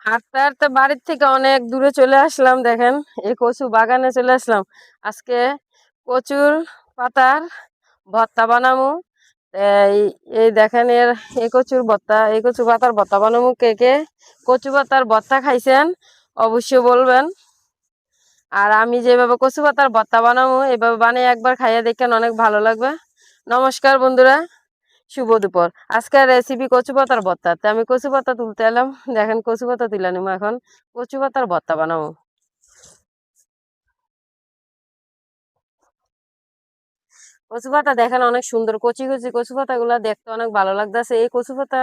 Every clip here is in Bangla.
হাঁটতে হাঁটতে বাড়ির থেকে অনেক দূরে চলে আসলাম। দেখেন, এই কচু বাগানে চলে আসলাম। আজকে কচুর পাতার ভর্তা বানামু। এই এই দেখেন, এই কচুর ভর্তা, এই কচু পাতার ভর্তা বানামু। কে কে কচু পাতার ভর্তা খাইছেন অবশ্যই বলবেন। আর আমি যেভাবে কচু পাতার ভর্তা বানাবো এভাবে বানিয়ে একবার খাইয়ে দেখেন, অনেক ভালো লাগবে। নমস্কার বন্ধুরা, শুভ দুপুর। আজকের রেসিপি কচু পাতার ভর্তা। তো আমি কচু পাতা তুলতে এলাম। দেখেন, কচু পাতা তুলে নিবো এখন, কচু পাতার ভর্তা বানাবো। কচু পাতা দেখেন অনেক সুন্দর, কচি কচি কচু পাতা গুলা দেখতে অনেক ভালো লাগতেছে। এই কচু পাতা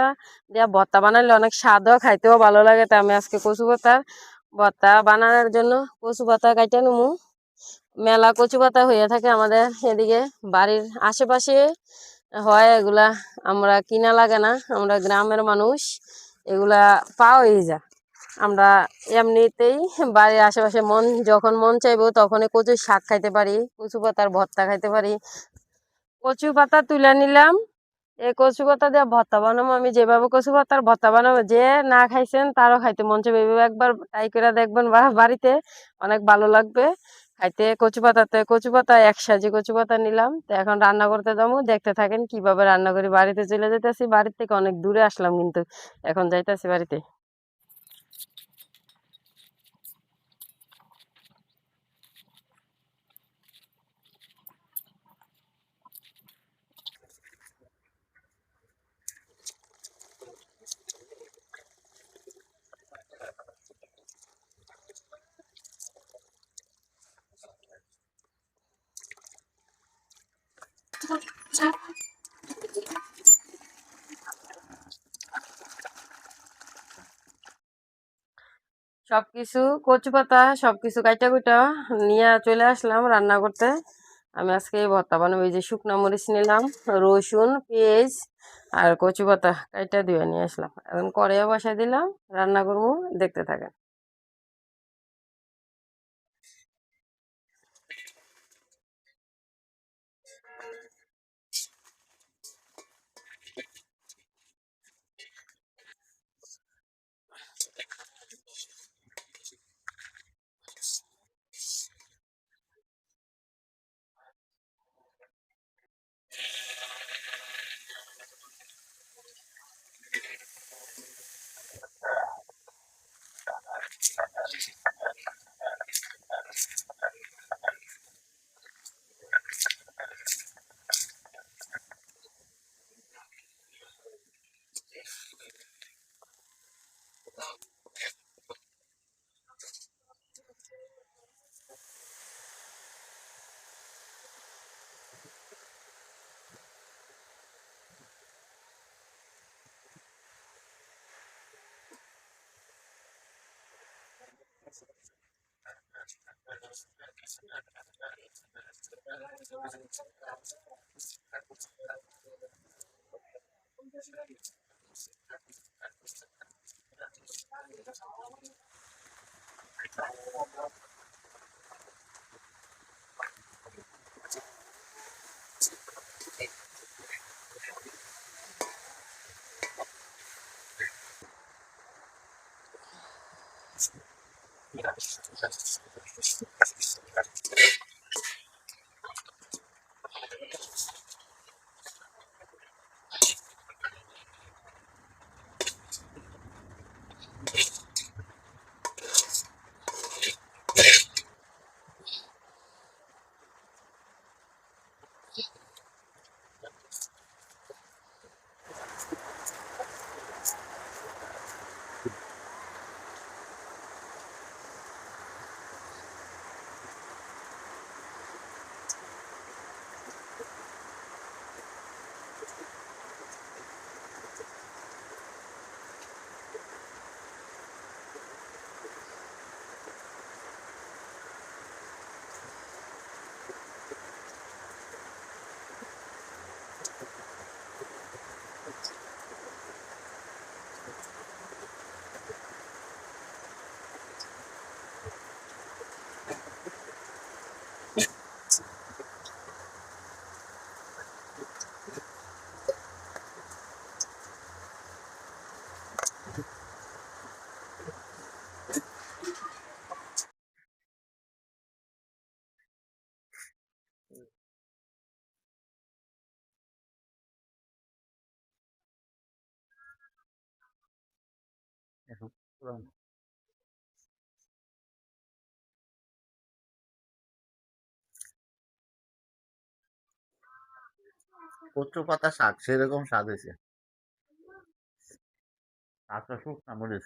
দিয়া ভর্তা বানালে অনেক স্বাদও, খাইতেও ভালো লাগে। তা আমি আজকে কচু পাতার ভর্তা বানানোর জন্য কচু পাতা কাইটা নেবো। মেলা কচু পাতা হয়ে থাকে আমাদের এদিকে, বাড়ির আশেপাশে হয় এগুলা। আমরা কিনা লাগে না, আমরা গ্রামের মানুষ, এগুলা পাওয়াই যায়। আমরা এমনিতেই বাড়ির আশেপাশে যখন মন চাইবো তখনই কচুর শাক খাইতে পারি, কচু পাতার ভর্তা খাইতে পারি। কচু পাতা তুলে নিলাম। এই কচু পাতা দিয়ে ভর্তা বানাবো। আমি যেভাবে কচু পাতার ভর্তা বানাবো, যে না খাইছেন তারও খাইতে মন চাইবে। এভাবে একবার ট্রাই করে দেখবেন বাড়িতে, অনেক ভালো লাগবে খাইতে। কচু পাতা এক সাজি কচু পাতা নিলাম। তো এখন রান্না করতে যাবো, দেখতে থাকেন কিভাবে রান্না করি। বাড়িতে চলে যেতেছি, বাড়ির থেকে অনেক দূরে আসলাম কিন্তু, এখন যাইতেছি বাড়িতে। সবকিছু কচু পাতা সবকিছু কাইটা কুইটা নিয়ে চলে আসলাম রান্না করতে। আমি আজকে এই ভর্তা বানাবো। এই যে শুকনো মরিচ নিলাম, রসুন, পেঁয়াজ আর কচু পাতা কাইটা ধুয়ে নিয়ে আসলাম। এখন কড়াইয়ে বসাই দিলাম, রান্না করবো, দেখতে থাকেন। এখন পুরান কচু পাতা শাক সেরকম স্বাদ হয়েছে। কাঁচা শুকনা মরিচ